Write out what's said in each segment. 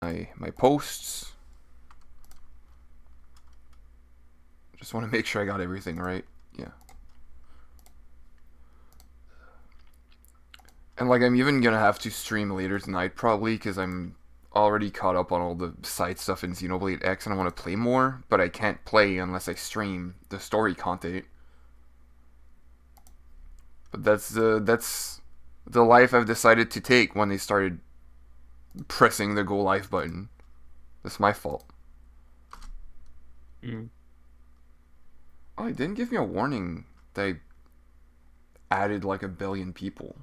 my posts. Just want to make sure I got everything right. Yeah. And like I'm even gonna have to stream later tonight probably because I'm already caught up on all the side stuff in Xenoblade X and I want to play more, but I can't play unless I stream the story content. But that's the life I've decided to take when they started pressing the go live button. That's my fault. Mm. Oh, it didn't give me a warning they added like a billion people.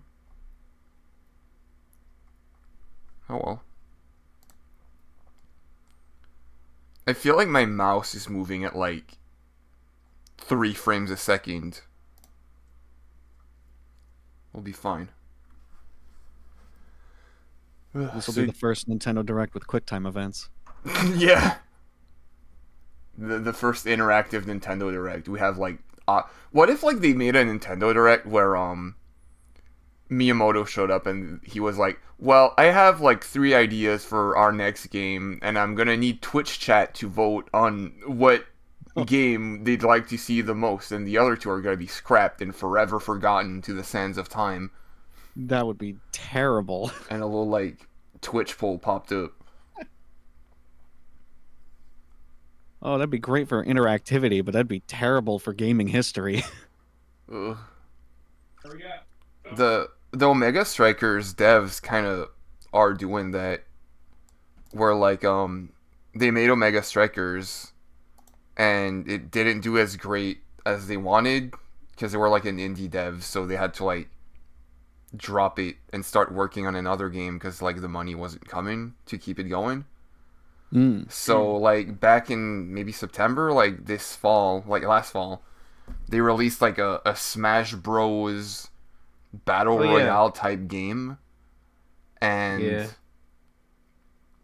Oh well. I feel like my mouse is moving at like 3 frames a second. We'll be fine. This will So be the first Nintendo Direct with QuickTime events. yeah, the first interactive Nintendo Direct. We have like, what if like they made a Nintendo Direct where Miyamoto showed up and he was like, "Well, I have like 3 ideas for our next game, and I'm gonna need Twitch chat to vote on what game they'd like to see the most, and the other two are gonna be scrapped and forever forgotten to the sands of time." That would be terrible. And a little like Twitch poll popped up. Oh, that'd be great for interactivity, but that'd be terrible for gaming history. Ugh. The Omega Strikers devs kind of are doing that, where like they made Omega Strikers, and it didn't do as great as they wanted because they were like an indie dev, so they had to like drop it and start working on another game because like the money wasn't coming to keep it going. Mm. So like back in maybe September, like this fall, like last fall, they released like a Smash Bros. Battle Oh yeah, Royale type game, and yeah.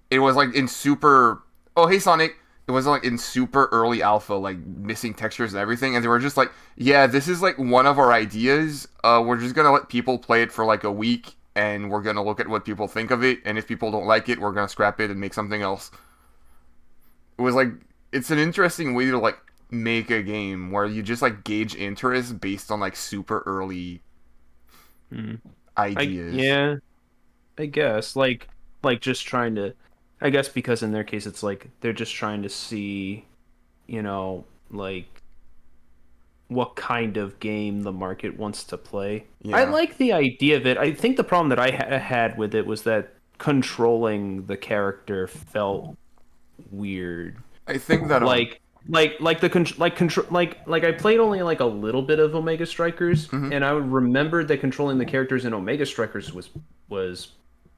it was like in super. Oh hey Sonic, it was like in super early alpha, like missing textures and everything, and they were just like, yeah, this is like one of our ideas. We're just gonna let people play it for like a week, and we're gonna look at what people think of it, and if people don't like it, we're gonna scrap it and make something else. It was like it's an interesting way to like make a game where you just like gauge interest based on like super early Mm. I ideas. yeah, I guess like just trying to I guess because in their case it's like they're just trying to see, like what kind of game the market wants to play. I Yeah. like the idea of it. I think the problem that I had with it was that controlling the character felt weird. I think that Like the control like I played only like a little bit of Omega Strikers, mhm, and I remembered that controlling the characters in Omega Strikers was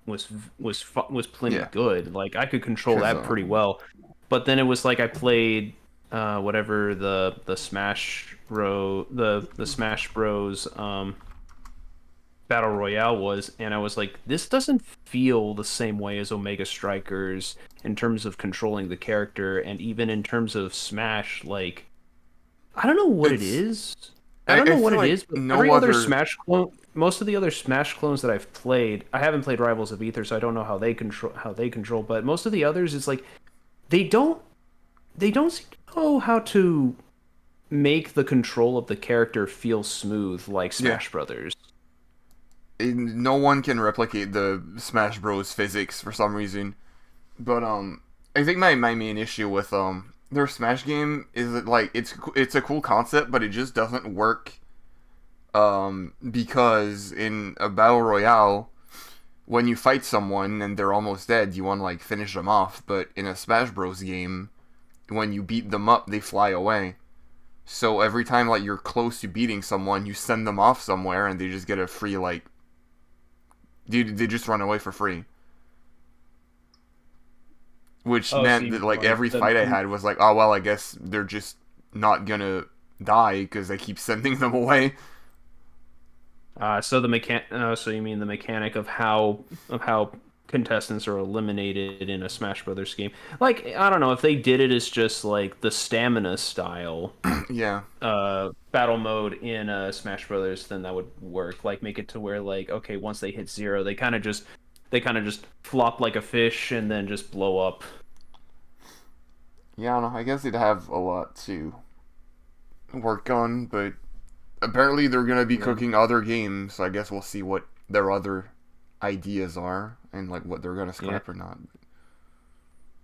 was plenty yeah, good. Like I could control cuz that pretty well. But then it was like I played whatever the Smash Bros Battle Royale was, and I was like, this doesn't feel the same way as Omega Strikers in terms of controlling the character, and even in terms of Smash. Like, I don't know what it it's is. I don't I know what feel it like is, but no every other other Smash clone, most of the other Smash clones that I've played, I haven't played Rivals of Ether, so I don't know how they control. But most of the others, it's like they don't they don't seem to know how to make the control of the character feel smooth like yeah, Smash Brothers. no one can replicate the Smash Bros physics for some reason. But I think my main issue with their Smash game is that like it's a cool concept, but it just doesn't work because in a battle royale when you fight someone and they're almost dead, you want to like finish them off, but in a Smash Bros game, when you beat them up, they fly away. So every time like you're close to beating someone, you send them off somewhere and they just get a free like they just run away for free. Which Oh, so meant you that mean like like every fight I had was like, oh well, I guess they're just not gonna die because I keep sending them away. So you mean the mechanic of how contestants are eliminated in a Smash Brothers game? Like, I don't know if they did it as just like the stamina style Yeah, battle mode in Smash Brothers, then that would work. Like, make it to where like, okay, once they hit zero, they kind of just they kind of just flop like a fish and then just blow up. Yeah, I don't know. I guess they'd have a lot to work on, but apparently they're gonna be Yeah. cooking other games. So I guess we'll see what their other ideas are and like what they're gonna Yeah. scrap or not.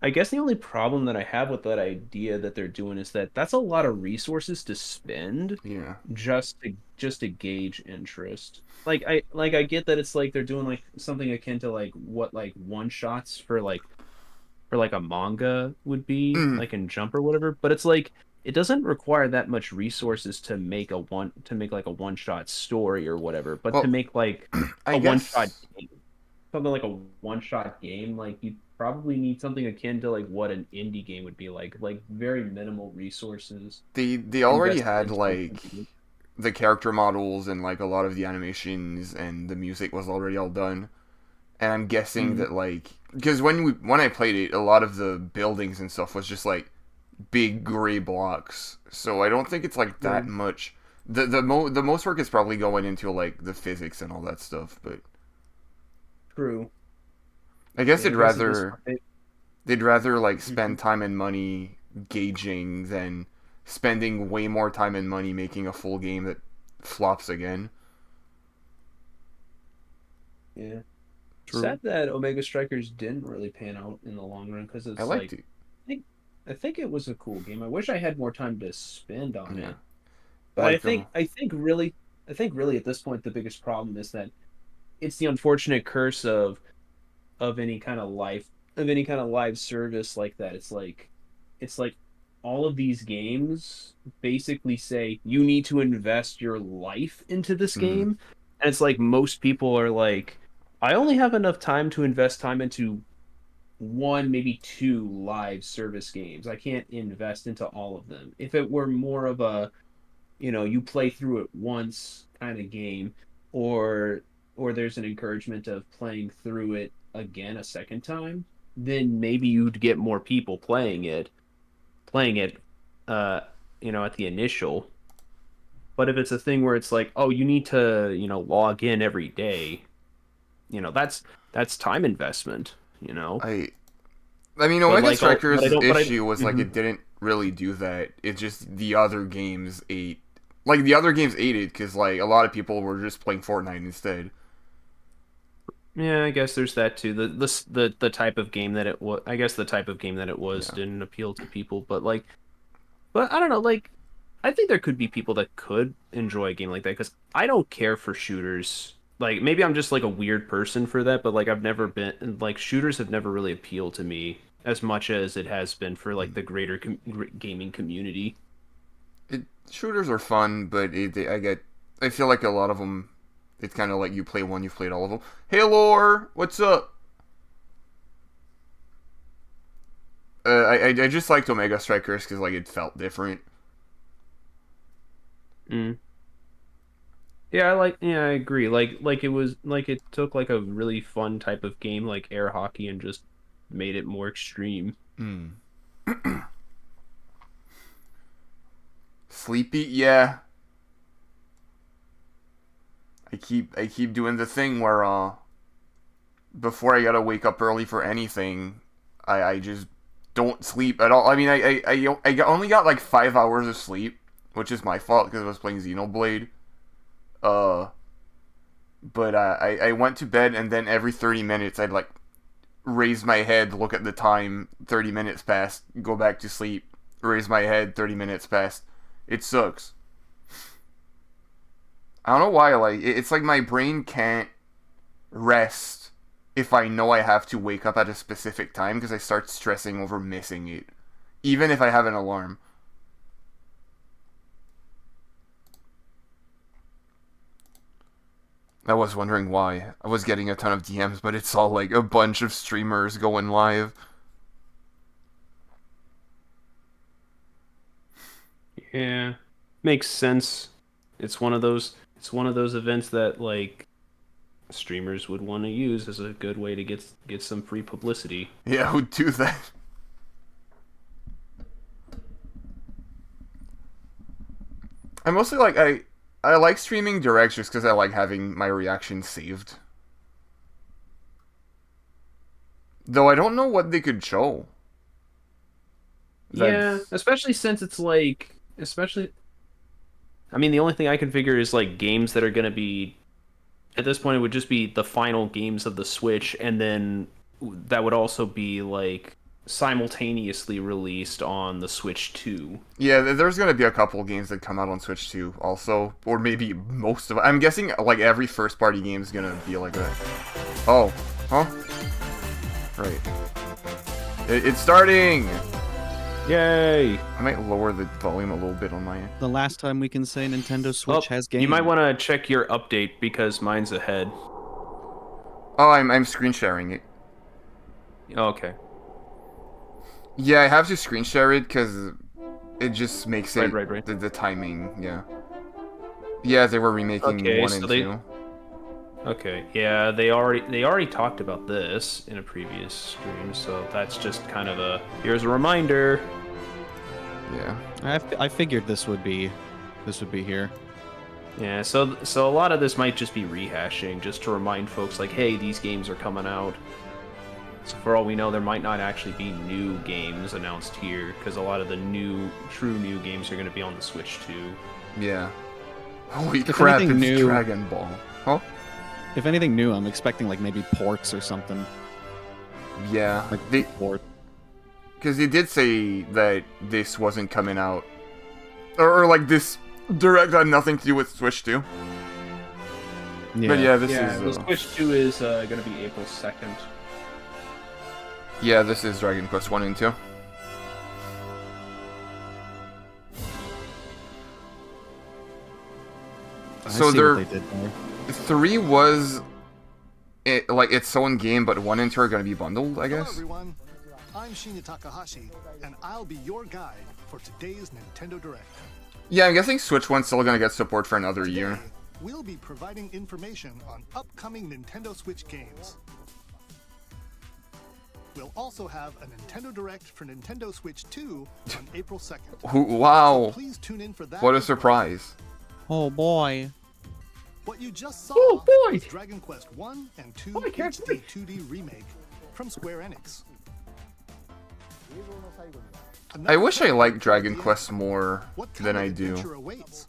I guess the only problem that I have with that idea that they're doing is that that's a lot of resources to spend Yeah. just to gauge interest. Like I get that it's like they're doing like something akin to like what like one shots for like a manga would be Mm, like in Jump or whatever, but it's like it doesn't require that much resources to make like a one shot story or whatever, but to well, make like I a one shot guess game, something like a one shot game, like you probably need something akin to like what an indie game would be like very minimal resources they already invested had into like something. the character models and like a lot of the animations and the music was already all done. And I'm guessing Mm, that like because when I played it, a lot of the buildings and stuff was just like big gray blocks. So I don't think it's like that true, much. The most work is probably going into like the physics and all that stuff, but true. I guess Yeah, I guess at this point, they'd rather like mhm. spend time and money gauging than spending way more time and money making a full game that flops again. Yeah. True. Sad that Omega Strikers didn't really pan out in the long run because I it's liked like it. I think I think it was a cool game. I wish I had more time to spend on Yeah. it. But Like I think really at this point the biggest problem is that it's the unfortunate curse of any kind of any kind of live service like that. It's like all of these games basically say you need to invest your life into this mm, game. And it's like most people are like, I only have enough time to invest time into one, maybe two live service games. I can't invest into all of them. If it were more of a, you play through it once kind of game, or there's an encouragement of playing through it again a second time, then maybe you'd get more people playing it uh at the initial. But if it's a thing where it's like, oh, you need to, log in every day, that's time investment, you know. I I mean, But Omega like all but I Strikers' don't but I issue was like mhm. it didn't really do that. It just the other games ate, like the other games ate it because like a lot of people were just playing Fortnite instead. Yeah, I guess there's that too. The type of game that it was, I guess the type of game that it was Yeah, didn't appeal to people, but I don't know, like I think there could be people that could enjoy a game like that because I don't care for shooters. Like maybe I'm just like a weird person for that, but like I've never been like shooters have never really appealed to me as much as it has been for like the greater gaming community. shooters are fun, but I feel like a lot of them. It's kind of like you play one, you've played all of them. Hey, Lore, what's up? I just liked Omega Strikers because like it felt different. Mm. Yeah, I agree. Like it was like it took like a really fun type of game like air hockey and just made it more extreme. Mm. Sleepy, yeah. I keep doing the thing where before I gotta wake up early for anything, I just don't sleep at all. I mean, only got like 5 hours of sleep, which is my fault because I was playing Xenoblade. Uh, but I went to bed and then every 30 minutes I'd like raise my head, look at the time, 30 minutes passed, go back to sleep, raise my head, 30 minutes passed. It sucks. I don't know why. Like it's like my brain can't rest if I know I have to wake up at a specific time because I start stressing over missing it, even if I have an alarm. I was wondering why. I was getting a ton of DMs, but it's all like a bunch of streamers going live. Yeah. Makes sense. It's one of those events that like streamers would want to use as a good way to get some free publicity. Yeah, who'd do that? I mostly like I like streaming direct just because I like having my reactions saved. Though I don't know what they could show. Yeah, especially since it's like, especially. I mean, the only thing I can figure is like games that are gonna be. At this point, it would just be the final games of the Switch, and then that would also be like simultaneously released on the Switch 2. Yeah, there's gonna be a couple games that come out on Switch 2 also, or maybe most of it. I'm guessing like every first party game is gonna be like that. Oh, huh? Right. It's starting! Yay! I might lower the volume a little bit on my end. The last time we can say Nintendo Switch has games. You might want to check your update because mine's ahead. Oh, I'm screen sharing it. Okay. Yeah, I have to screen share it because it just makes it Right. The timing. Yeah. Yeah, they were remaking Okay, 1 so and they- 2. Okay. Yeah, they already talked about this in a previous stream, so that's just kind of a here's a reminder. Yeah. I figured this would be here. Yeah, so a lot of this might just be rehashing, just to remind folks like, hey, these games are coming out. So for all we know, there might not actually be new games announced here, because a lot of the true new games are going to be on the Switch too. Yeah. Holy If crap! anything It's new- Dragon Ball. Huh? If anything new, I'm expecting like maybe ports or something. Yeah. Like They port. because they did say that this wasn't coming out, or like this direct had nothing to do with Switch 2. But yeah, this is the Switch 2 is going to be April 2nd. yeah, this is Dragon Quest 1 and 2. I So see they're what they did there. 3 was like its own game, but 1 and 2 are gonna be bundled, I Hello guess. everyone, I'm Shinya Takahashi, and I'll be your guide for today's Nintendo Direct. Yeah, I'm guessing Switch 1's still gonna get support for another year. Today, we'll be providing information on upcoming Nintendo Switch games. We'll also have a Nintendo Direct for Nintendo Switch 2 on April 2nd. Wow, Please tune in for that. what a as well. surprise! Oh boy. What you just saw Oh, boy! was Dragon Quest 1 and 2 Oh, I can't HD wait. 2D remake from Square Enix. I wish I liked Dragon Idea? Quest more What kind than of I do. adventure awaits?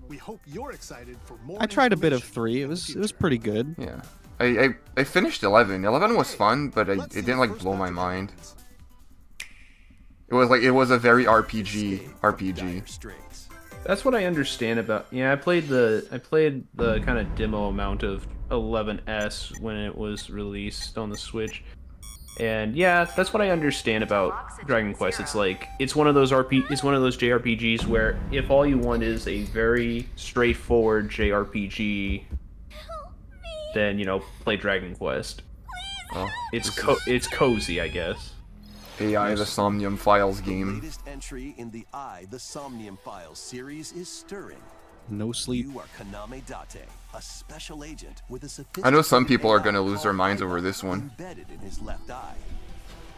We hope you're excited for more. I tried a bit of information 3. in It the was future. pretty good. Yeah, I finished 11. 11 was fun, but it Let's see didn't the like first blow batch my of mind. documents. It was a very RPG. That's what I understand about. Yeah, I played the kind of demo amount of 11S when it was released on the Switch. And yeah, that's what I understand about Dragon Quest. It's like it's one of those JRPGs where if all you want is a very straightforward JRPG, then play Dragon Quest. Oh, It's this it's cozy, I guess. is AI the Somnium Files The game. latest entry in the The Somnium Files series is stirring. No sleep. You are Kaname Date, a special agent with a I know some sophisticated people are AI gonna lose their called minds over Iris this one. Embedded in his left eye.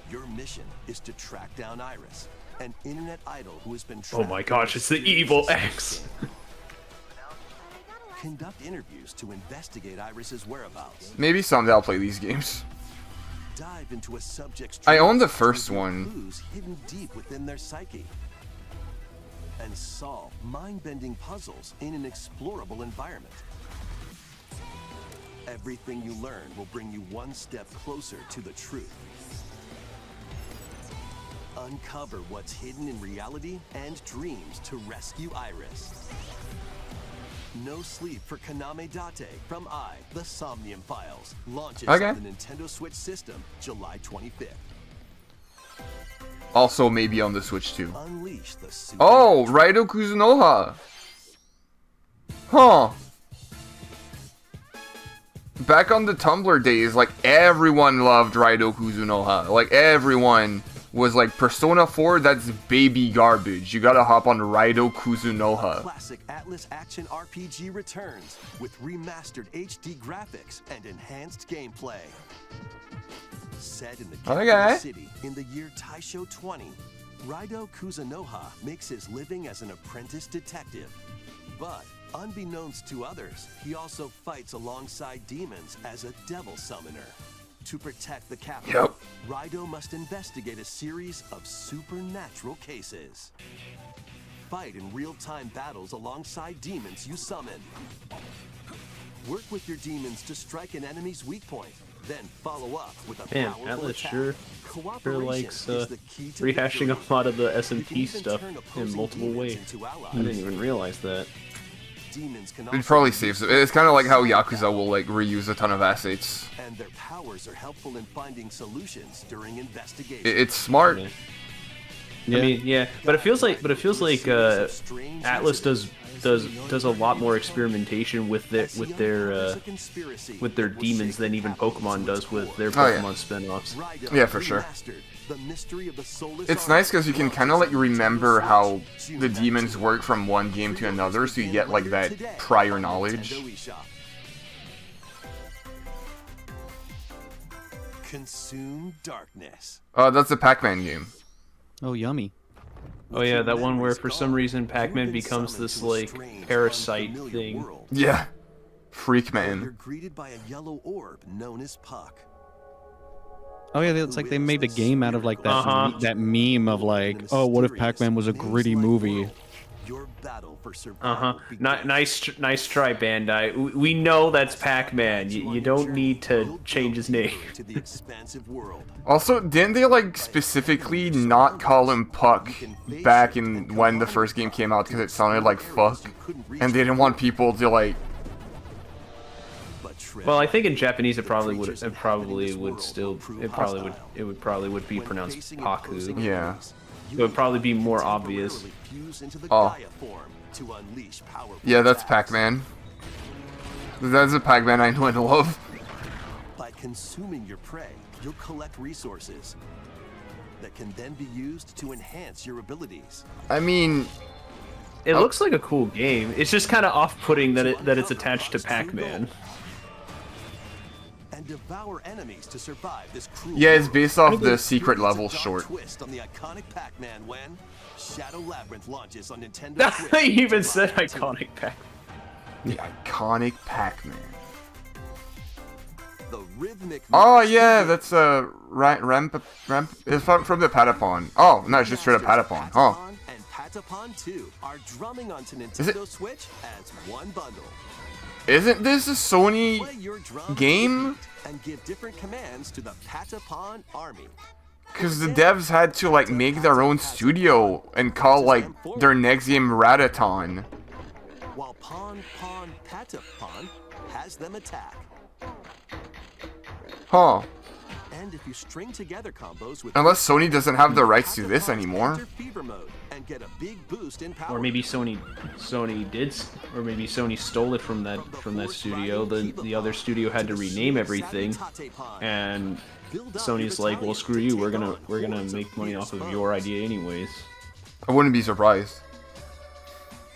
Your mission is to track down Iris, an internet idol who has been Oh trapped my in gosh, a it's the mysterious evil escape X. system. Conduct interviews to investigate Iris's whereabouts. Maybe someday I'll play these games. Dive into a subject's I own the dreams to first reveal one. clues hidden deep within their psyche. And solve mind-bending puzzles in an explorable environment. Everything you learn will bring you one step closer to the truth. Uncover what's hidden in reality and dreams to rescue Iris. No Sleep for Kaname Date from The Somnium Files. Launches Okay. on the Nintendo Switch system July 25th. Also, maybe on the Switch too. Unleash the Oh, Raido Kuzunoha. Huh. Back on the Tumblr days, like everyone loved Raido Kuzunoha. Like everyone was like, Persona 4, that's baby garbage. You gotta hop on Raido Kuzunoha. Classic Atlas action RPG returns with remastered HD graphics and enhanced gameplay. Set in the Okay. capital city in the year Taisho 20, Raido Kuzunoha makes his living as an apprentice detective. But unbeknownst to others, he also fights alongside demons as a devil summoner. To protect the capital, Yep. Raido must investigate a series of supernatural cases. Fight in real-time battles alongside demons you summon. Work with your demons to strike an enemy's weak point, then follow up with a Man, powerful Atlas attack. sure Cooperation likes is the key to rehashing victory. a lot of the You can SMP even stuff turn in opposing multiple demons ways. into allies. I didn't even realize that. Demons can It also probably be saves it. used It's kind of like how to Yakuza will like reuse a ton of assets. and their powers are helpful in finding solutions during investigation. It's smart. Yeah. Yeah. I mean, yeah, but it feels like Atlas does a lot more experimentation with their demons than even Pokemon does with their Oh, yeah. Pokemon spin-offs. Yeah, for sure. The mystery of the soulless It's nice because you can kind of like remember how the demons work from one game to another, so you get like that prior knowledge. Consume darkness. That's a Pac-Man game. Oh, yummy. Oh yeah, that one where for some reason Pac-Man becomes this like parasite thing. Yeah. Freak You're Man. greeted by a yellow orb known as Puck. Oh yeah, it's like they made a game out of like that Uh-huh. that meme of like, oh, what if Pac-Man was a gritty movie? Your battle for survival Uh huh. begins. Nice try, Bandai. We know that's Pac-Man. You don't need to change his name. To the expansive world. Also, didn't they like specifically not call him Puck back in when the first game came out because it sounded like fuck, and they didn't want people to like. But tread Well, I think in Japanese it probably would creatures it probably inhabiting would this still world will it prove probably would be When pronounced facing Paku. opposing Yeah. enemies, you It would probably be more can obvious. temporarily fuse into the Oh. Gaia form to unleash powerful Yeah, that's attacks. Pac-Man. That's a Pac-Man I know and love. By consuming your prey, you'll collect resources that can then be used to enhance your abilities. I mean, It looks like a cool game. It's just kind of off-putting that it's attached to Pac-Man. And devour enemies to survive this cruel yeah, it's world. based off the You'll secret get a level dark short. Twist on the iconic Pac-Man when Shadow Labyrinth launches on Nintendo Switch. They even July said 19th. iconic Pac. The iconic Pac-Man. The rhythmic. Oh music yeah, begins. that's ramp. It's from the Patapon. Oh no, it's just straight up Patapon. Huh? Patapon and Patapon 2 are drumming onto it- Nintendo Switch as one bundle. Isn't this a Sony Play your drum game? and give different commands to the Patapon army. Because the devs had to like make their own studio and call like their next game Rataton. While Patapon has them attack. Huh? And if you string together combos with Unless Sony doesn't have the rights to this Patapons anymore. enter fever mode and get a big boost in power. Or maybe Sony did, or maybe Sony stole it from that studio. The other studio had to rename everything, and Sony's like, well, screw you. We're gonna make money off of your idea anyways. I wouldn't be surprised.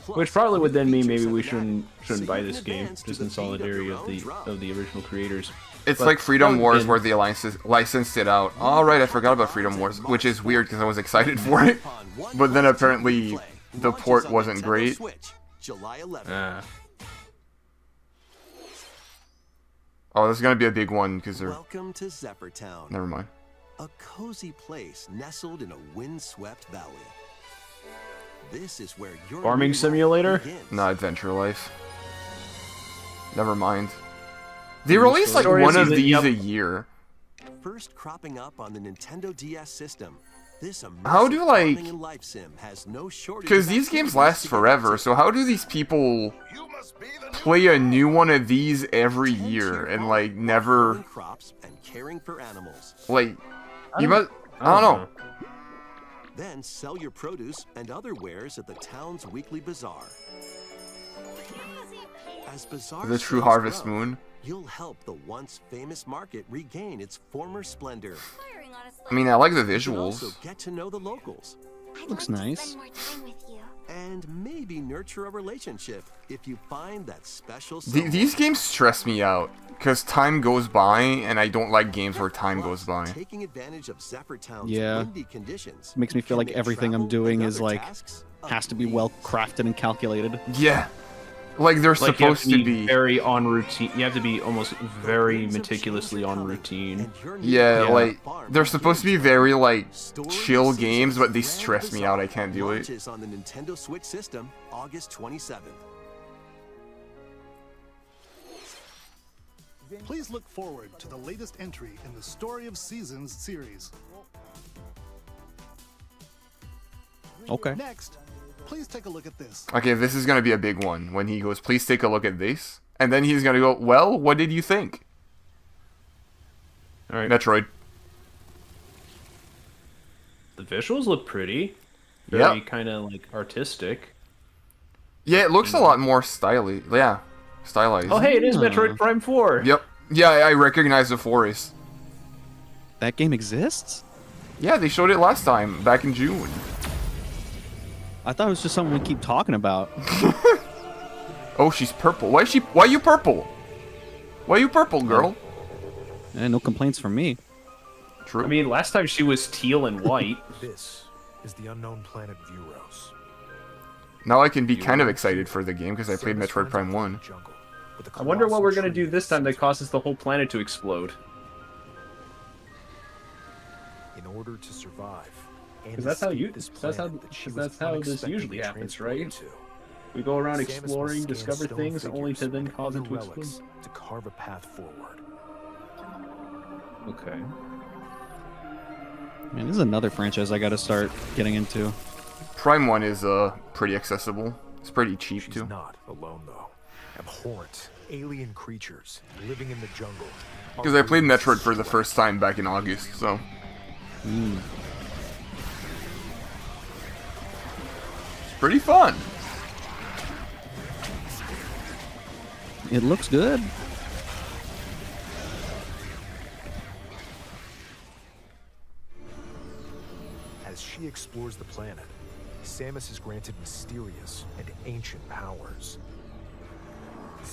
Which probably would then mean maybe we shouldn't buy this game, just in solidarity of the original creators. It's But like Freedom that Wars would've where they licensed it out. All right, I forgot about Freedom Wars, which is weird because I was excited for it. But then apparently the port wasn't great. July 11th. been- Oh, this is gonna be a big one because they're. Welcome to Zephyr Town, Never mind. a cozy place nestled in a windswept valley. This is where your Farming new life simulator? begins. Not Adventure Life. Never mind. They release like Story one is of either- these yep. a year. First cropping up on the Nintendo DS system. This How do, immersive like- farming and life sim has no shortage Because of these games activities last to get forever, into. so how do these people play a new one of these every Tend to year your and farm like while never growing crops and caring for animals. like you must I don't know. Then sell your produce and other wares at the town's weekly bazaar. As bazaar The True sales Harvest grow, Moon. you'll help the once famous market regain its former splendor. I mean, I like the You can also visuals. get to know the locals Looks nice. and maybe nurture a relationship if you find that special These games stress me out because time goes by and I don't like games where time goes by. Taking advantage of Zephyr Town's Yeah. windy conditions Makes me feel can like make everything I'm travel doing and is other like tasks a has to be breeze. well crafted and calculated. Yeah. Like they're Like you have supposed to to be be. very on routine. You have to be almost very meticulously on routine. Yeah, Yeah. like they're supposed to be very like chill games, but they stress me out. I can't do it. Launches on the Nintendo Switch system August 27th. Please look forward to the latest entry in the Story of Seasons series. Okay. Next, please take a look at this. Okay, this is gonna be a big one when he goes, please take a look at this. And then he's gonna go, well, what did you think? All right. Metroid. The visuals look pretty. Very Yep. kind of like artistic. Yeah, it looks a lot more stylish. Yeah, stylized. Oh, hey, it is Metroid Prime 4. Yep. Yeah, I recognize the forest. That game exists? Yeah, they showed it last time, back in June. I thought it was just something we keep talking about. Oh, she's purple. Why you purple? Why you purple, girl? No complaints from me. True. I mean, last time she was teal and white. This is the unknown planet Vuros. Now I can be kind of excited for the game because I played Metroid Prime 1. I wonder what we're gonna do this time that causes the whole planet to explode. In order to survive. Because that's how this usually happens, right? We go around exploring, discover things, only to then cause it to explode. To carve a path forward. Okay. Man, this is another franchise I gotta start getting into. Prime 1 is pretty accessible. It's pretty cheap She's too. not alone though. Abhorrent alien creatures living in the jungle. Because I played Metroid for the first time back in August, so. It's pretty fun. It looks good. As she explores the planet, Samus is granted mysterious and ancient powers.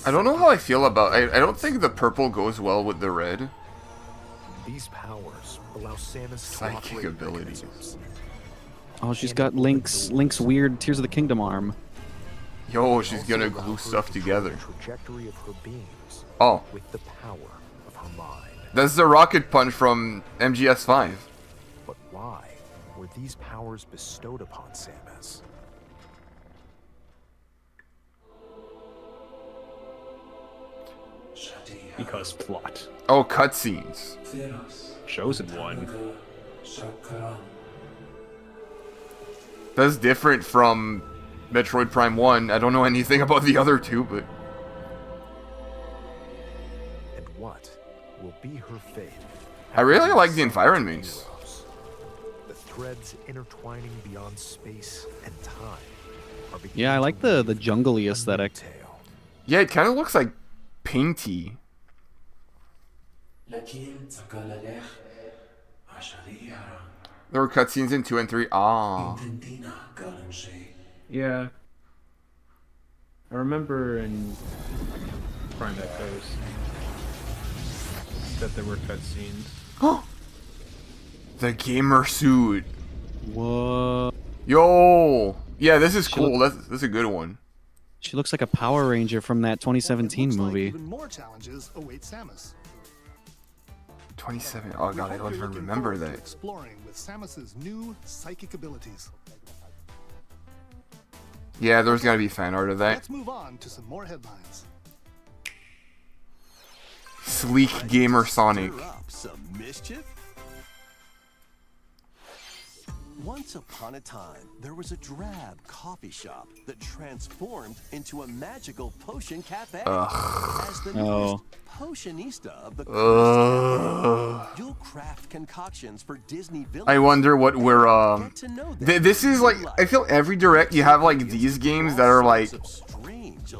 I don't know how I feel about. I don't think the purple goes well with the red. These powers allow Samus to Psychic operate abilities. mechanisms. Oh, she's got Link's weird Tears of the Kingdom arm. Yo, she's Also gonna allow glue her stuff to control together. the trajectory of her beams Oh, with the power of her mind. that's the rocket punch from MGS5. But why were these powers bestowed upon Samus? Because plot. Oh, cutscenes. Chosen one. That's different from Metroid Prime 1. I don't know anything about the other two, but And what will be her fate? I really after like the Samus environments. Vuros? The threads intertwining beyond space and time are Yeah, I like the jungly aesthetic. tale. yeah, it kind of looks like painty. There were cutscenes in 2 and 3. Ah. Yeah. I remember in Prime Echoes that there were cutscenes. The gamer suit. Whoa. Yo. Yeah, this is She cool. That's a good one. She looks like a Power Ranger from that 2017 Looks like movie. even more challenges await Samus. 27. Oh god, I Hope don't you're even looking remember forward to that. Exploring with Samus's new psychic abilities. Yeah, there's gotta be fan art of that. Let's move on to some more headlines. Sleek gamer Sonic. Stir up some mischief? Once upon a time, there was a drab coffee shop that transformed into a magical potion cafe. As the Oh. newest potionista of the Ugh. you'll craft concoctions for Disney villains. I wonder what we're Get to know them this is like I feel every direct you have like these games that are like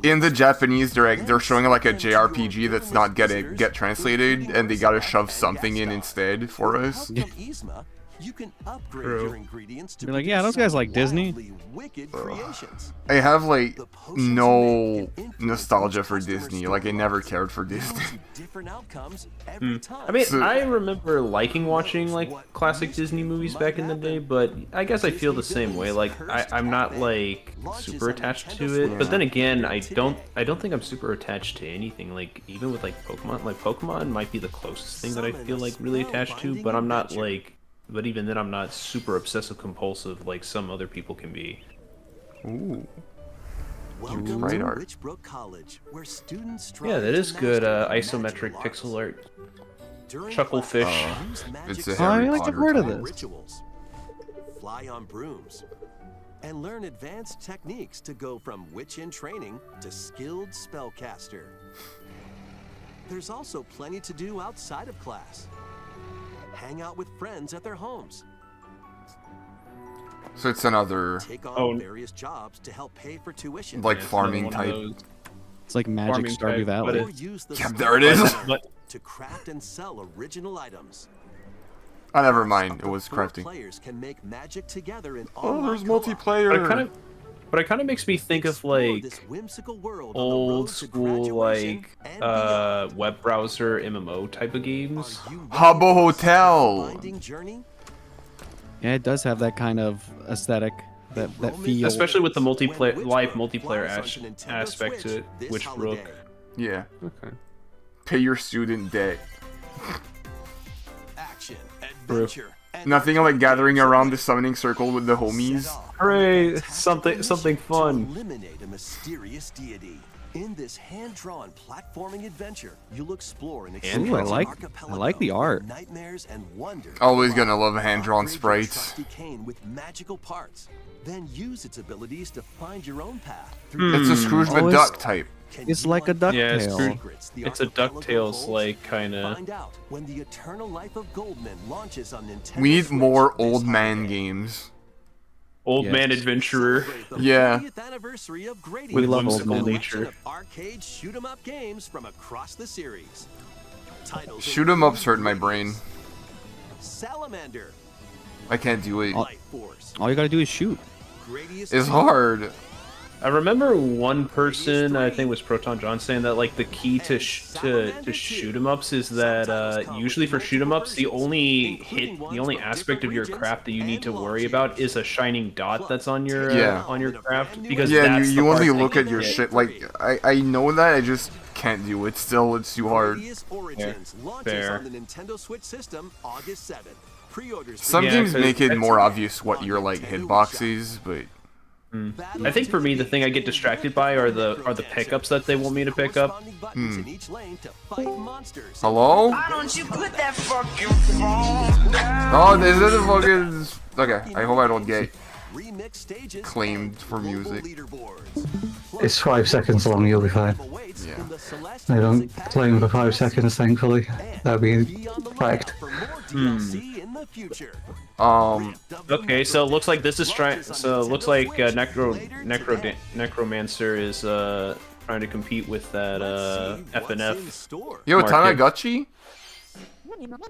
in the Japanese direct they're showing like a JRPG that's not gonna get translated and they gotta shove something in instead for us. From Yzma, You can upgrade True. your ingredients to You're like, yeah, produce those guys some like Disney. wildly wicked creations. I have like The potions you no make can influence nostalgia each for customer's Disney. Like I storyline, never cared for leading Disney. to different outcomes every time. I mean, So- I remember liking watching like classic Disney movies back in the day, but I guess I feel the same way. Like I'm not like super attached to it, but then again, I don't think I'm super attached to anything. Like even with like Pokemon, might be the closest thing that I feel like really attached to, but I'm not like. But even then, I'm not super obsessive compulsive like some other people can be. Ooh. Welcome right to art. Witchbrook College, where students Yeah, that strive is to good master isometric magical pixel arts. art. During Chucklefish. class, use magic It's a spells, Harry I like Potter I've heard of type. this. rituals, fly on brooms, and learn advanced techniques to go from witch in training to skilled spellcaster. There's also plenty to do outside of class. Hang out with friends at their homes. So it's another Take on Oh. various jobs to help pay for tuition. like Yeah, it's farming another one of type. those. It's like Magic Farming Stardew type, Valley. Or use the Yeah, spell there it is. center But- to craft and sell original items. Oh, never mind. It Up to was 4 crafting. Players can make magic together in Oh, online there's co-op. multiplayer. But it kind of makes me think of Explore like this whimsical world on the old road to school graduation like and beyond. web browser MMO type of games. Are you ready Habbo for this Hotel. spellbinding journey? Yeah, it does have that kind of aesthetic, that feel. Especially with the When multiplayer live Witchbrook multiplayer flies onto Nintendo aspect to Switch it, this Witchbrook. holiday. Yeah. Okay. Pay your student debt. Action, adventure, and Nothing like gathering around the summoning circle with the homies. set off. Hooray! Tap something the mission fun. To eliminate a mysterious deity. In this hand-drawn platforming adventure, you'll explore an Ooh, I expansive like archipelago the art. of nightmares and wonders. Always gonna love hand-drawn Upgrade your sprites. trusty cane with magical parts. Then use its abilities to find your own path Hmm. through It's a Scrooge Oh, McDuck type. Can It's you like a uncover Yeah, it's the Scrooge- secrets the It's a archipelago DuckTales holds? like kind of. Find out when the Eternal Life of Goldman launches on Nintendo We need Switch more this old man holiday. games. Old Yes. man adventurer. Celebrate the Yeah. 40th anniversary of Gradius. With love old whimsical men. nature. Of arcade shoot 'em up games from across the series. Titles Shoot 'em ups include hurt my brain. Salamander, I can't do it. Light Force, All you gotta do is shoot. Gradius It's 2, hard. I remember one person, I think it was Proton John, saying that like the key to shoot 'em ups is that usually for shoot 'em ups the only aspect of your craft that you need to worry about is a shining dot that's on your Yeah. craft because Yeah, that's you the part only that look you at your get. shit. Like, I know that, I just can't do it. Still, it's too hard. Gradius Origins launches Fair. on the Nintendo Switch system August 7th. Pre-orders Some Yeah, games 'cause make it it's- more obvious what your, like, hitbox is, but... I think for me the thing I get distracted by are the pickups that they want me to pick up. Hello? Why don't you put that fucking phone down? Oh, is it a fucking... Okay, I hope I don't get... claimed claimed for music. It's 5 seconds long, you'll be fine. Yeah. They don't claim for 5 seconds, thankfully. That'd be fact. Okay, so it looks like this is trying. So it looks like Necromancer is trying to compete with that FNF. Yo, Market. Tamagotchi?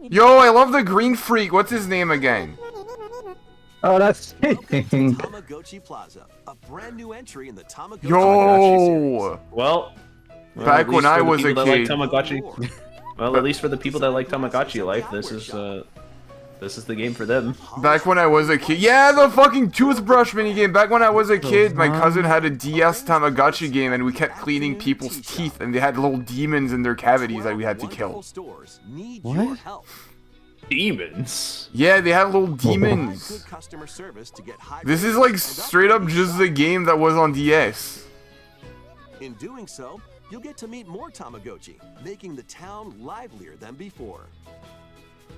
Yo, I love the green freak. What's his name again? Oh, that's Tamagotchi Plaza, a brand new entry in the Tamagotchi Yo! Well, Back at when least I for the was a people that kid. Like Tamagotchi. Well, at least for the people that like Tamagotchi life, this is the game for them. Back when I was a kid. Yeah, the fucking toothbrush minigame. Back when I was a kid, my cousin had a DS Tamagotchi game, and we kept cleaning people's teeth, and they had little demons in their cavities that we had to kill. What? Demons. Yeah, they had little demons. This is like straight up just the game that was on DS. In doing so, you'll get to meet more Tamagotchi, making the town livelier than before.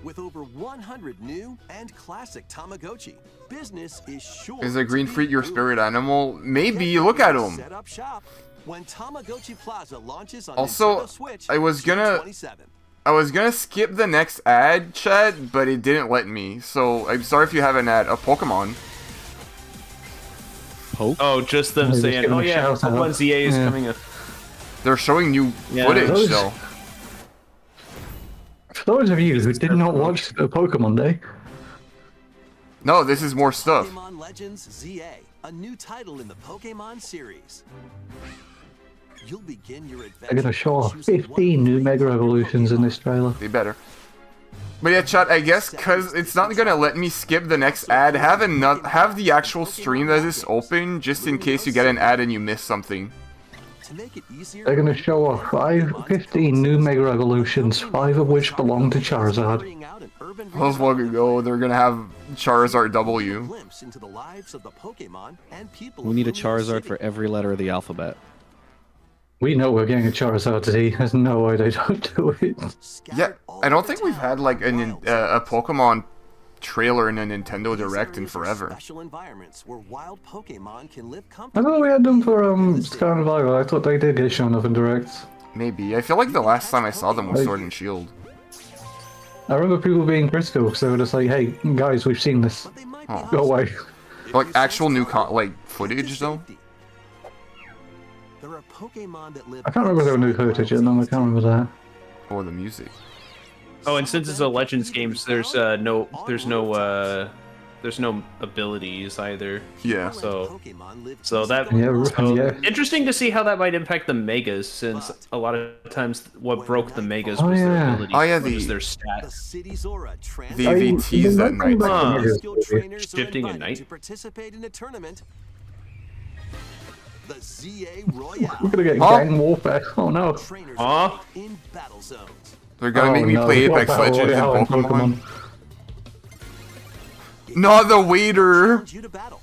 With over 100 new and classic Tamagotchi, business is sure. Is a green to be freak your booming. spirit animal? Get Maybe, ready look at to him. Set up shop when Tamagotchi Plaza launches on Also, Nintendo Switch I was June gonna- 27th. I was gonna skip the next ad, chat, but it didn't let me. So I'm sorry if you have an ad. A Pokemon. Poke? Oh, just them Just saying, give 'em oh a yeah, shout out. Pokemon ZA is Yeah. coming up. They're showing new Yeah. footage Those- though. For those of you who did not watch the Pokemon Day, No, this is more stuff. Pokemon Legends ZA, a new title in the Pokemon series. You'll begin your adventure. They're gonna show off by choosing 15 new one Mega favorite Evolutions in Pokemon. this trailer. They better. But yeah, chat, I guess because it's not gonna let me skip the next ad, have the actual stream as this open, just in case you get an ad and you miss something. To make it easier, They're gonna show off 15 new Mega Evolutions, 5 of which belong to Charizard. carrying out an urban I was long ago, they're gonna have Charizard W. glimpse into the lives of the Pokemon and people. We of need a Lumiose Charizard City. for every letter of the alphabet. We know we're getting a Charizard today. There's no way they don't do it. Yeah, Scattered all I don't over think we've town had like are wild a Pokemon trailer in a Nintendo These Direct in areas are forever. Special environments where wild Pokemon can live I comfortably. thought we had them for Scarlet and Violet. I thought they did get shown up in Directs. Maybe. I feel like the last time I saw them was Sword and Shield. I remember people being critical because they were just like, "Hey guys, we've seen this. But they might Huh. be Go away." Like actual new footage though. There are Pokemon that live I can't remember if there were new footage in them. I can't remember that. Or the music. Oh, and since it's a Legends games, there's no abilities either. Yeah. So that Yeah. interesting to see how that might impact the Megas, since a lot of times what broke the Megas Oh, was their yeah. ability, Oh, yeah, was the- their stat. The city's aura They teased that night. Huh. skilled trainers are Shifting at invited night? to participate in a tournament. The ZA We're Royale. gonna get Huh? gang warfare. Oh no. Trainers Huh? fight in battle zones. They're gonna Oh, make me no, play we've got Apex Battle Legends and Royale in Pokemon. Not the waiter. Challenge you to battle.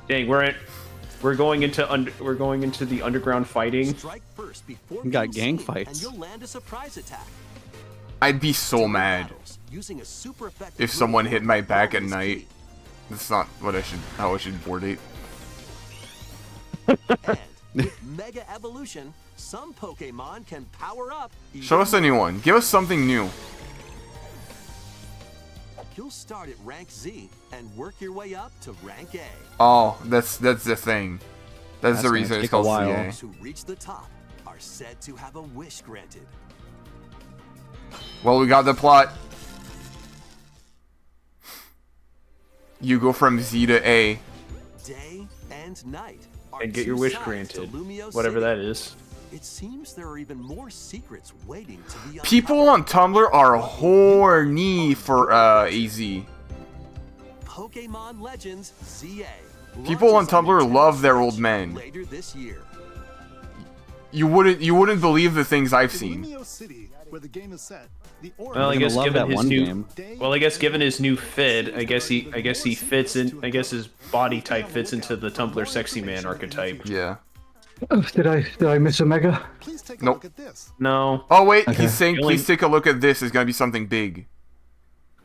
Dang, we're going into the underground fighting. Strike first before We got being gang seen, fights. And you'll land a surprise attack. I'd be so mad Battles, using a super effective if someone move hit my called back at Bonus night. Key. That's not how I should board it. And with Mega Evolution, some Pokemon can power up. Show us a new one. Give us something new. You'll start at rank Z and work your way up to rank A. Oh, that's the thing. That's the gonna reason it's take a called while. CA. Those who reach the top are said to have a wish granted. Well, we got the plot. You go from Z to A. Day and night. Are And get two your wish sides to granted, Lumiose whatever City. that is. It seems there are even more secrets waiting to be People on Tumblr are horny for AZ. Pokemon Legends ZA. People on launches Tumblr Nintendo love their Switch old men. Later this year. You wouldn't believe the things I've In seen. Lumiose City, where the game is set, the aura Well, I You're guess gonna love given that his one new game. well, I guess given his new fit, I guess he fits in. I guess his body type fits into the Tumblr sexy man archetype. Yeah. Did I miss a Mega? Please take a Nope. look at this. No. Oh wait, Okay. he's saying The only- please take a look at this. It's gonna be something big.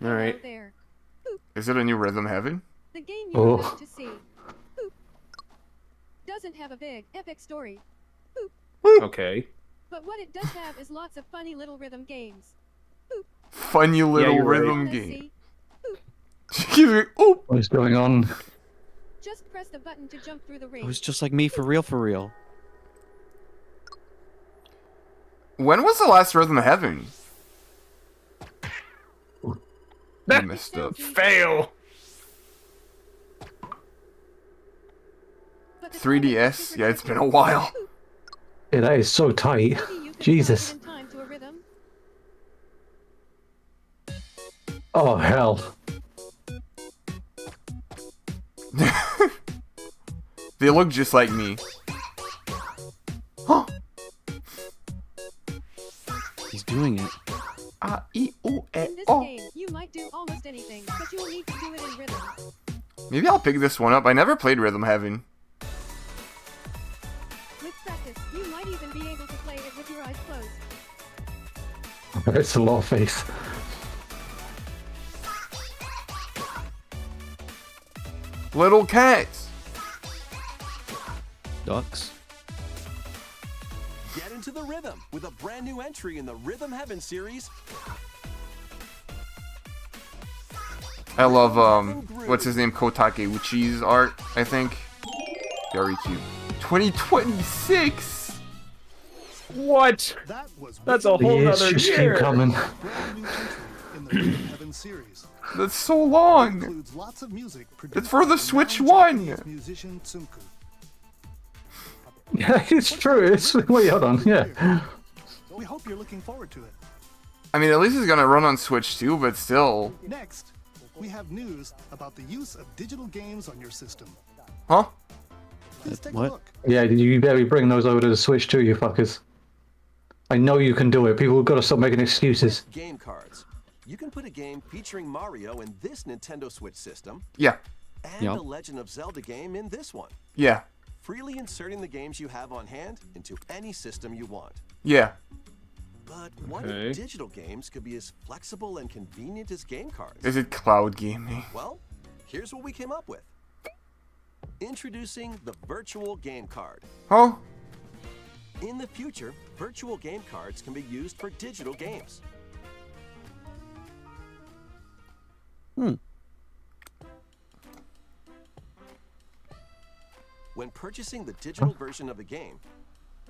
All right. Hello there. Is it a new Rhythm Heaven? The game Oh. you're about to see Boop. Doesn't have a big, epic story, Okay. but what it does have is lots of funny little rhythm games. Funny little you're right. rhythm Let's game. see. Oh, What is going on? Just press the button to jump through the It ring. was just like me, for real, for real. when was the last Rhythm Heaven? I It messed sounds up. easy, Fail. but the 3DS? timing is Yeah, it's been a super while. tricky. Yeah, that is so tight. Maybe you can Jesus. start it in time to a rhythm. Oh hell. They look just like me. Huh? He's doing it. A-E-O-E-O. In this game, you might do almost anything, but you'll need to do it in rhythm. Maybe I'll pick this one up. I never played Rhythm Heaven. With practice, you might even be able to play it with your eyes closed. It's a lot of face. Little cats. Ducks. Get into the rhythm with a brand new entry in the Rhythm Heaven series. I love what's his name, Kotake Uchi's art, I think. Very cute. 2026. What? That was That's a The whole years nother just year. keep coming. brand new entry in the Rhythm Heaven series. That's so long. Includes lots of music It's produced for the by Switch non-Japanese 1. musician Tsunku. Yeah, it's true. It's wait, hold on. Yeah. We hope you're looking forward to it. I mean, at least it's gonna run on Switch too, but still. Next, we have news about the use of digital games on your system. Huh? Please take What? a look. Yeah, you better bring those over to the Switch too, you fuckers. I know you can do it. People have got to stop making excuses. Game cards. You can put a game featuring Mario in this Nintendo Switch system, Yeah. and Yep. a Legend of Zelda game in this one. Yeah. Freely inserting the games you have on hand into any system you want. Yeah. But what Okay. if digital games could be as flexible and convenient as game cards? Is it cloud gaming? Well, here's what we came up with. Introducing the Virtual Game Card. Huh? In the future, virtual game cards can be used for digital games. When purchasing the digital version of a game,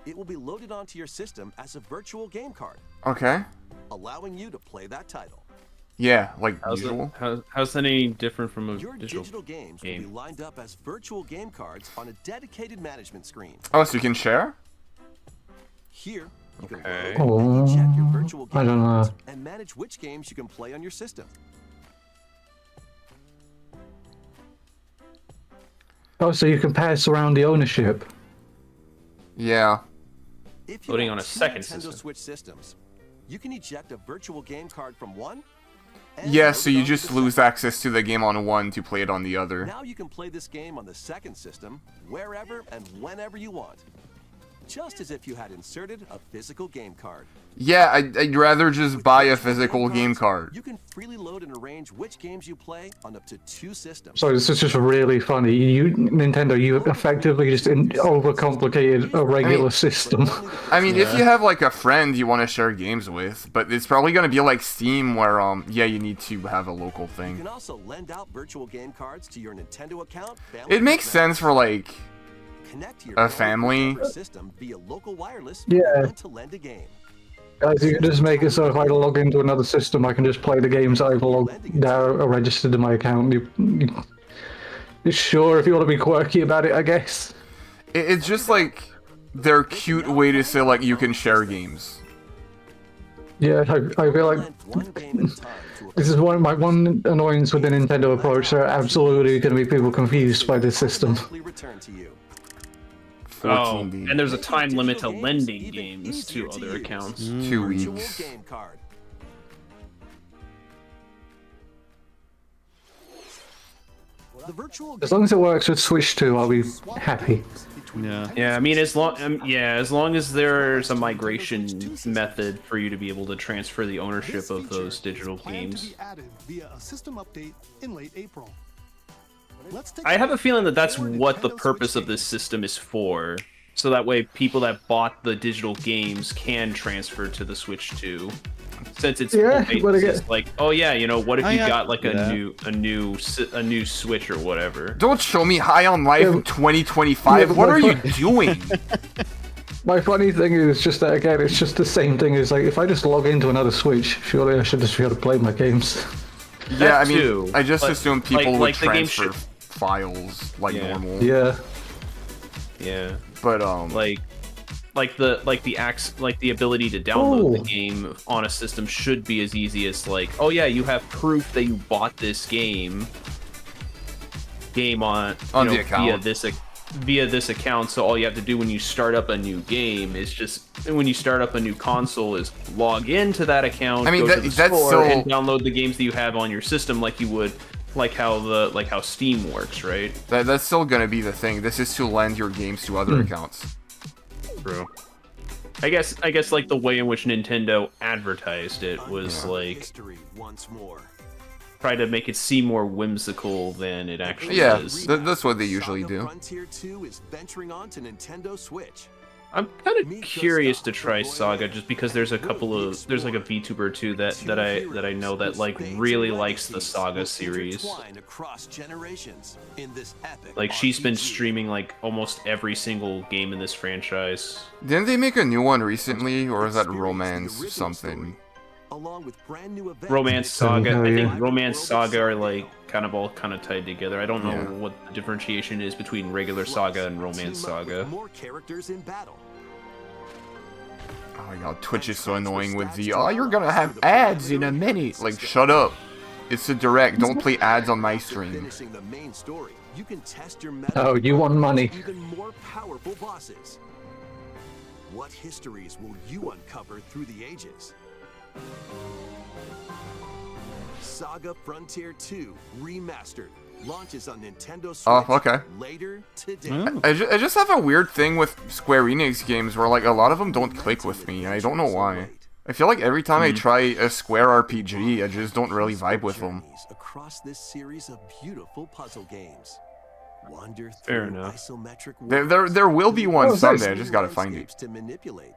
it will be loaded onto your system as a virtual game card, Okay. allowing you to play that title. Yeah, like How's usual. how's that any different from a Your digital games will game? be lined up as virtual game cards on a dedicated management screen. Oh, so you can share? Here, you can Okay. load and eject your virtual I game don't know. cards and manage which games you can play on your system. Oh, so you can pass around the ownership. Yeah. If you Loading have on a two second Nintendo system. Switch systems, you can eject a virtual game card from one. And Yeah, load so it you onto just the lose second. access to the game on one to play it on the other. Now you can play this game on the second system wherever and whenever you want, just as if you had inserted a physical game card. Yeah, I'd rather just With buy a virtual physical game cards, card. You can freely load and arrange which games you play on up to 2 systems. So this is just really funny. Nintendo, you effectively just overcomplicated a regular system. I mean, if you have like a friend you want to share games with, but it's probably gonna be like Steam, where yeah, you need to have a local You thing. can also lend out virtual game cards to your Nintendo account. family, It makes and sense for like connect to your a family family. system via local wireless Yeah. and to lend a game. Guys, you can just make it so if I log into another system, I can just play the games I've logged that are registered to my account. Sure, if you want to be quirky about it, I guess. It's just like their cute way to say like you can share games. Yeah, I feel like Lend one game at a time to a this is my one annoyance with the Nintendo approach. There are absolutely going to be people confused by this system. automatically return to you. 14 D. and there's a time limit to Digital games lending even games easier to to other use. accounts. 2 Virtual weeks. game card. The virtual As long as it works with Switch 2, I'll be happy. Yeah. Yeah, I mean, as long as there's a migration method for you to be able to transfer the ownership This of feature those is digital planned to games. be added via a system update in late April. Let's take I have a look feeling that at that's four what the Nintendo purpose Switch of this games. system is for. So that way, people that bought the digital games can transfer to the Switch 2. Since it's Yeah, but again- it's like, oh yeah, you know, what if Oh, you yeah, got like yeah. a new Switch or whatever? Don't show me High on Life Yeah, in 2025. yeah, What but- are you doing? My funny thing is just that, again, it's just the same thing as, like, if I just log into another Switch, surely I should just be able to play my games. Yeah, I mean, too, I just but, assumed people would like the game transfer files like Yeah. normal. Yeah. Yeah. But like the ability to download the Oh. game on a system should be as easy as like, oh yeah, you have proof that you bought this game on On you the know, account. via this account. So all you have to do when you start up a new game is when you start up a new console is log into that account. I mean, go to the that's store so- and download the games that you have on your system like you would. Like how Steam works, right? that's still gonna be the thing. This is to lend your games to other accounts. True. I guess like the way in which Nintendo advertised it was like history once more. try to make it seem more whimsical than it actually Yeah, is. that's what they usually Saga do. Frontier 2 is venturing on to Nintendo Switch. I'm kind of curious to try Saga just because there's like a VTuber or two that I know that like really likes the Saga series. Intertwine across generations in this epic Like she's been RPG. streaming like almost every single game in this franchise. Didn't they make a new one recently, or is that Experience the Romance original something? story, along with brand new events. Romance Saga. Oh, I yeah. think Romance Saga are like kind of all tied together. I don't know Yeah. what the differentiation is between regular Saga and Romance Team up with Saga. More characters in battle. Oh my god, Twitch is so annoying with the, oh, you're gonna have ads in a minute. Like, shut up. It's a direct. Don't play ads on my stream. Finishing the main story, you can test your Oh, you want money. even more powerful bosses. What histories will you uncover through the ages? Saga Frontier 2 Remastered launches on Nintendo Switch Oh, okay. later today. Oh. I just have a weird thing with Square Enix games where, like, a lot of them don't click with me, and I don't know why. I feel like every time I try a Square RPG, I just don't really vibe with them. Journeys across this series of beautiful puzzle games. Wander Fair through enough. isometric There will be one Oh, someday, I nice. just gotta find it. landscapes to manipulate.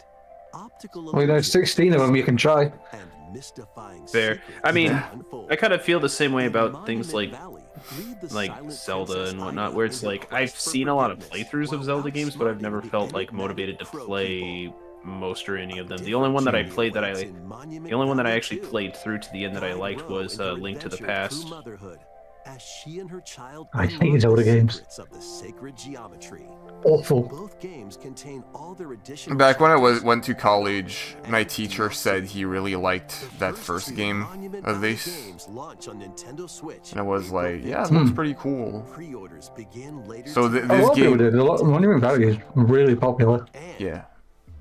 Optical Well, there's 16 of them you can try. and mystifying Fair. secrets I mean, unfold. I kind of feel the same way about In things Monument like Valley, read the Silent Zelda Princess and whatnot, Ida where it's and her like I've quest for seen a lot of forgiveness playthroughs of while Zelda games, but I've never outsmarting felt the like motivated to Crow play people. most or any of them. The only one that I played that Waits I, in Monument the only one that I Valley actually 2. played through to the end that I liked Grow was in her Link to the adventure through Past. motherhood, as she and her child I hate unlock Zelda the games. secrets of the sacred geometry. Awful. Both games contain all their additional Back when I chapters. went to college, my teacher said he really liked that first game Monument of Valley this, games launch on Nintendo Switch and I was April like, yeah, it 15th. looks pretty cool. Pre-orders begin later So today. A this lot of people game, did. A lot. Monument Valley is really popular. And yeah.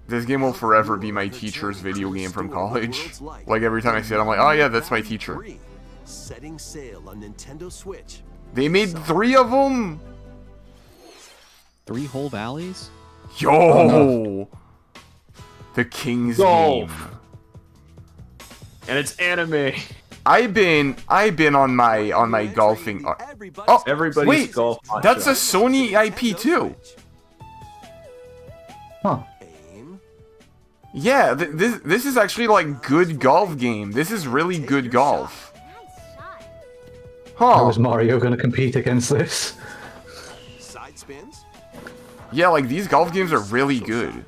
This game will forever be my teacher's video game from college. Like, every time I see it, I'm like, oh yeah, that's my teacher. 3, setting sail on Nintendo Switch. They made 3 of them? 3 whole valleys? Yo! The King's Golf. Game. And it's anime. I've been on my golfing. Oh, Everybody's wait, golf. that's a hotshot. Sony IP too. Huh. Aim, Yeah, this is actually like good golf game. This is really good golf. How Huh? is Mario going to compete against this? side spins. Yeah, like these golf games are really good.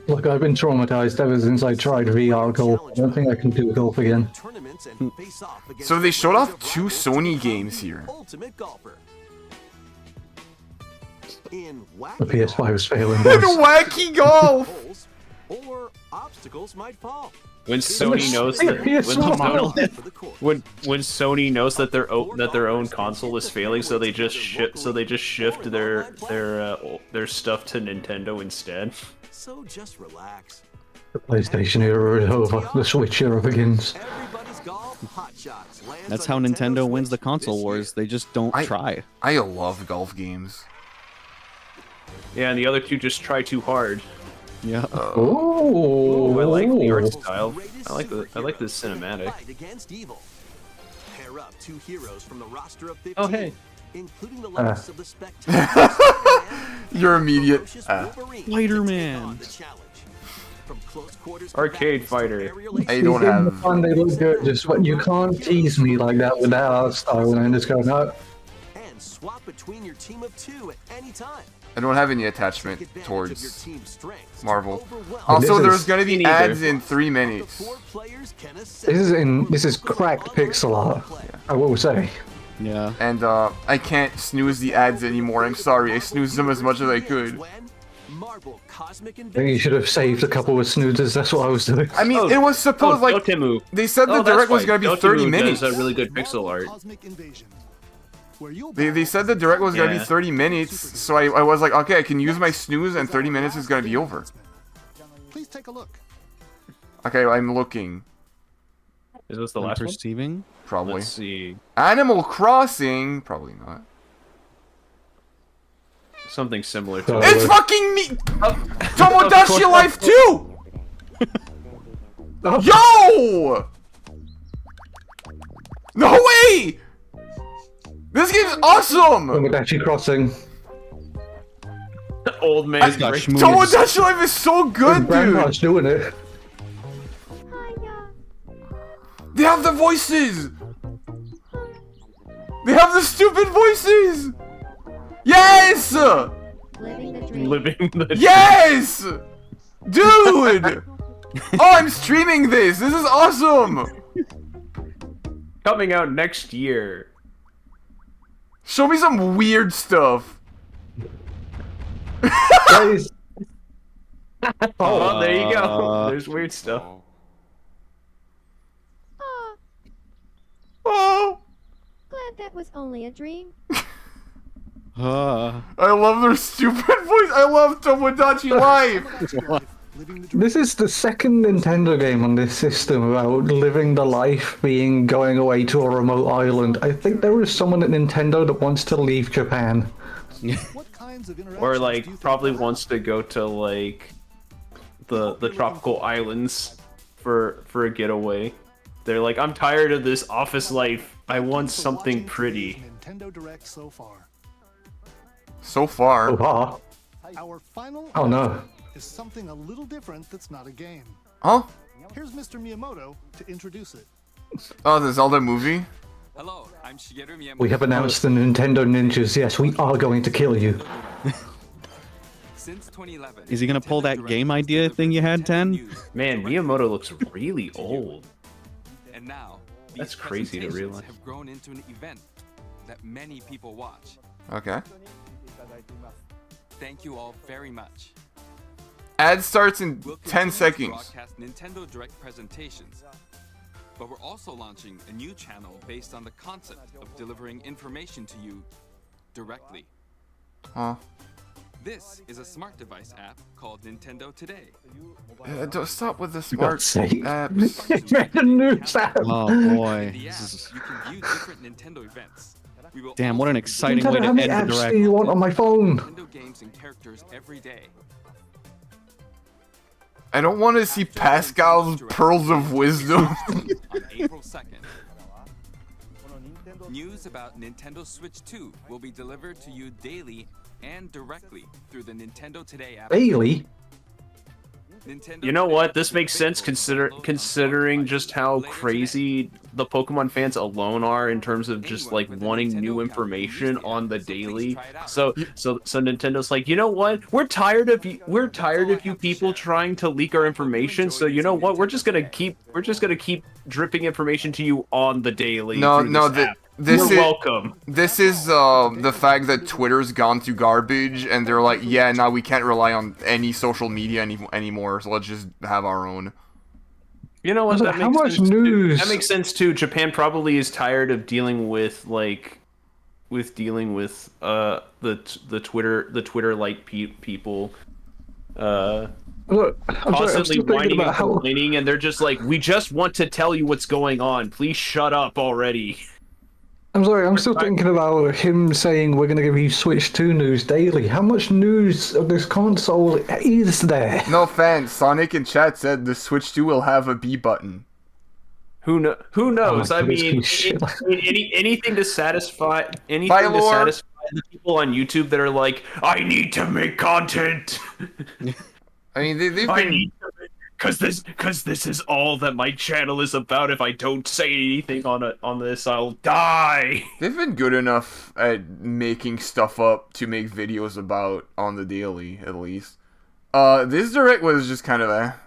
Look, I've been traumatized ever since I tried VR golf. I don't think I can do golf again. Tournaments and face off against So they showed off the 2 rivals Sony to games become here. the Ultimate golfer. In The wacky PS5 is failing. And boys. wacky golf. holes, or obstacles might fall. When Sony knows that serious when, model. For the course. when Sony knows that their own console is failing, so they just shift their stuff to Nintendo instead. So just relax. The PlayStation era is over. The Switch era begins. Everybody's golf hot shots lands That's on how Nintendo wins the Switch console this wars. year. They just don't try. I love golf games. Yeah, and the other two just try too hard. Yeah. Oh, I like the art style. I like the cinematic. Fight against evil. Pair up 2 heroes from the roster of 15. Oh, hey. Including the likes of the Spectacular Spider-Man Your and immediate. Ferocious Ah. Wolverine Spider-Man. to take on the challenge. From close quarters Arcade battles to fighter. aerial I don't have. Fun, they look good. Just what you can't tease me like that with that art style, and just go no. and swap between your team of 2 at any time. I don't have any Take attachment advantage of your towards team's strengths to Marvel. overwhelm Also, This there's is- gonna be Me neither. ads in 3 the minutes. 4 players can This is cracked pixel art. I will say. Yeah. And I can't snooze the ads anymore. I'm sorry. I snoozed them as much as I could. Marvel Cosmic I think you should have saved a couple of snoozes. That's what I was doing. I mean, Oh, it was supposed like Dotemu. they said the Oh, that's direct was fine. gonna be Dotemu 30 minutes. does really good pixel art. Cosmic Invasion, where you'll They said the direct was gonna be Yeah. 30 minutes, so I was like, okay, I can use my snooze and 30 minutes is gonna be over. Please take a look. Okay, I'm looking. Is this the I'm last one? perceiving. Probably. Let's see. Animal Crossing? Probably not. Something similar to Oh, It's fucking me! Tomodachi Life 2! Yo! No way! This game's awesome! Tomodachi Crossing. Old man's got break. schmoozed. Tomodachi Life is so good, dude! Grandma's doing it. They have the voices! They have the stupid voices! Yes! Living the dream. Living the Yes! Dude! Oh, I'm streaming this! This is awesome! Coming out next year. Show me some weird stuff. Guys, Oh, there you go. There's weird stuff. Aw, Oh, glad that was only a dream. Uh, I love their stupid voice. I love Tomodachi Life. Living the dream. this is the second Nintendo game on this system about living the life, being going away to a remote island. I think there is someone at Nintendo that wants to leave Japan. What kinds of interactions Or do you like think probably will wants to go to like the tropical islands for a getaway. They're like, I'm tired of this office life. I happen? want Thanks for something watching pretty. today's Nintendo Direct so far. So far. Oh, Our final oh no. is something a little different that's not a game. Huh? Here's Mr. Miyamoto to introduce it. Oh, the Zelda movie? Hello, I'm Shigeru Miyamoto. We have announced the Nintendo Ninjas. Yes, we are going to kill you. Since 2011, is he gonna pull that Nintendo game Direct idea delivered thing you had, Nintendo 10? news Man, directly Miyamoto looks really old. And now, these That's crazy to presentations realize. have grown into an event that many people watch. Okay. Thank you all very much. Ad starts in We'll 10 continue to seconds. broadcast Nintendo Direct presentations, but we're also launching a new channel based on the concept of delivering information to you directly. Huh? This is a smart device app called Nintendo Today. Don't stop with the For smart God's sake. apps. Make a news app. Oh boy. In the This app, is... you can view different Nintendo events. We will Damn, what an also exciting way Nintendo, to how many end the apps direct. do you want on my phone? Nintendo games and characters every day. I don't want to see Pascal's pearls of wisdom. on April 2nd. News about Nintendo Switch 2 will be delivered to you daily and directly through the Nintendo Today app. Bailey? Nintendo You know Today what? This is makes sense available to download on considering Spotify just how later today. crazy the Pokemon fans alone are in terms of just like Anyone with a wanting Nintendo new account can information use the on app, the so please daily. try it out. So Nintendo's like, you know what? We're tired of you people trying to leak our information. So you know what? We're just gonna keep dripping information to you on the daily. No, through no, this app. this You're is welcome. this is the fact that Twitter's gone to garbage, and they're like, yeah, now we can't rely on any social media anymore, so let's just have our own. You know what? So That how makes much sense too. news- That makes sense too. Japan probably is tired of dealing with dealing with the Twitter like people Look, I'm sorry, I'm constantly still thinking whining about and how. complaining, and they're just like, we just want to tell you what's going on. Please shut up already. I'm sorry, I'm still thinking about him saying we're going to give you Switch 2 news daily. How much news of this console is there? No offense, Sonic in chat said the Switch 2 will have a B button. Who knows? Oh, I this mean, piece of shit. anything to satisfy Lord. the people on YouTube that are like, I need to make content. I mean, they've I been need to because this is all that my channel is about. If I don't say anything on this, I'll die. they've been good enough at making stuff up to make videos about on the daily, at least. This direct was just kind of a.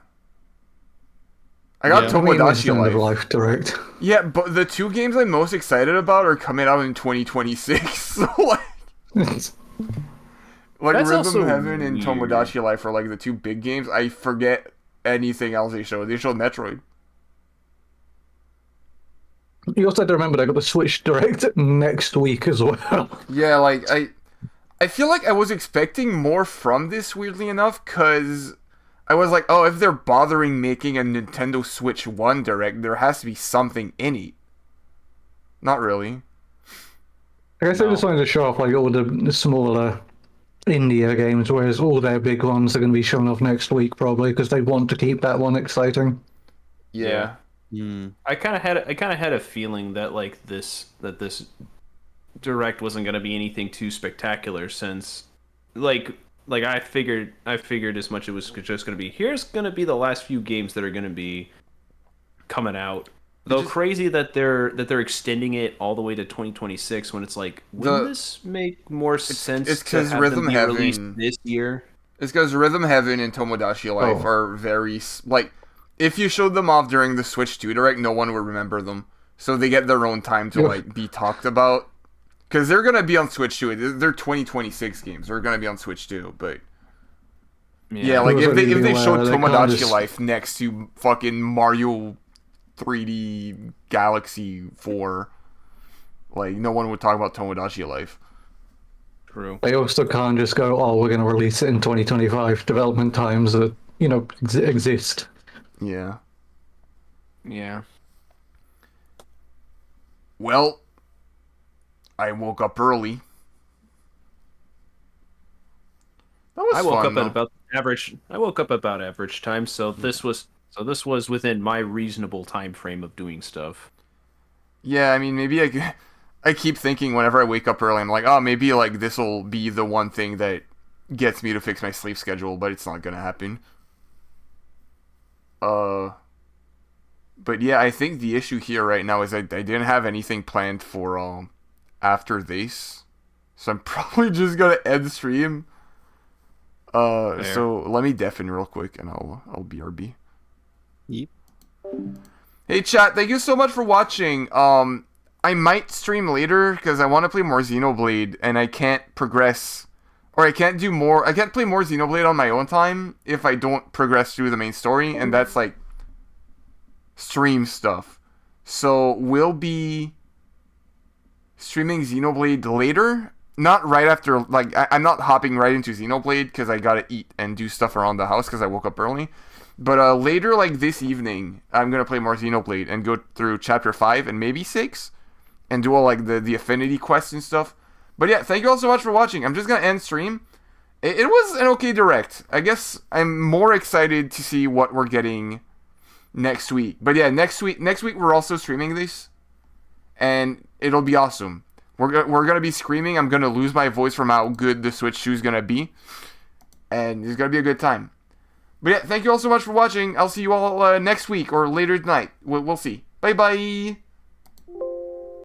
I got Yeah. I mean, it's Tomodachi end of Life. life direct. Yeah, but the two games I'm most excited about are coming out in 2026. So like That's Rhythm also Heaven and weird. Tomodachi Life are like the two big games. I forget anything else they showed. They showed Metroid. You also have to remember they got the Switch direct next week as well. Yeah, like I feel like I was expecting more from this, weirdly enough, cause I was like, oh, if they're bothering making a Nintendo Switch 1 direct, there has to be something in it. Not really. I guess they just wanted to show off like all the smaller India games, whereas all their big ones are going to be shown off next week probably because they want to keep that one exciting. Yeah. I kind of had a feeling that like this direct wasn't going to be anything too spectacular, since like I figured as much. It was just going to be, here's going to be the last few games that are going to be coming out. Though crazy that they're extending it all the way to 2026, when it's like, wouldn't this make more sense? it's to 'cause have Rhythm them be released Heaven- this year. It's because Rhythm Heaven and Tomodachi Life are very like if you showed them off during the Switch 2 Direct, no one would remember them. So they get their own time to like be talked about. Because they're going to be on Switch 2. They're 2026 games. They're going to be on Switch 2. But yeah, like if they showed Tomodachi Life next to fucking Mario 3D Galaxy 4, like no one would talk about Tomodachi Life. True. They also can't just go, oh, we're going to release it in 2025. Development times that, exist. Yeah. Yeah. Well, I woke up early. That was I woke fun, up though. at about average. I woke up about average time, so this was within my reasonable time frame of doing stuff. Yeah, I mean, maybe I keep thinking whenever I wake up early, I'm like, oh, maybe like this will be the one thing that gets me to fix my sleep schedule, but it's not gonna happen. But yeah, I think the issue here right now is I didn't have anything planned for after this, so I'm probably just gonna end stream. So let me deafen real quick, and I'll BRB. Yep. Hey chat, thank you so much for watching. I might stream later because I want to play more Xenoblade, and I can't progress, or I can't play more Xenoblade on my own time if I don't progress through the main story, and that's like stream stuff. So we'll be streaming Xenoblade later, not right after. Like I'm not hopping right into Xenoblade because I gotta eat and do stuff around the house because I woke up early. But later, like this evening, I'm gonna play more Xenoblade and go through chapter 5 and maybe 6, and do all like the affinity quests and stuff. But yeah, thank you all so much for watching. I'm just gonna end stream. It was an okay direct. I guess I'm more excited to see what we're getting next week. But yeah, next week we're also streaming this, and it'll be awesome. We're gonna be screaming. I'm gonna lose my voice from how good the Switch 2 is gonna be, and it's gonna be a good time. But yeah, thank you all so much for watching. I'll see you all next week or later tonight. We'll see. Bye bye.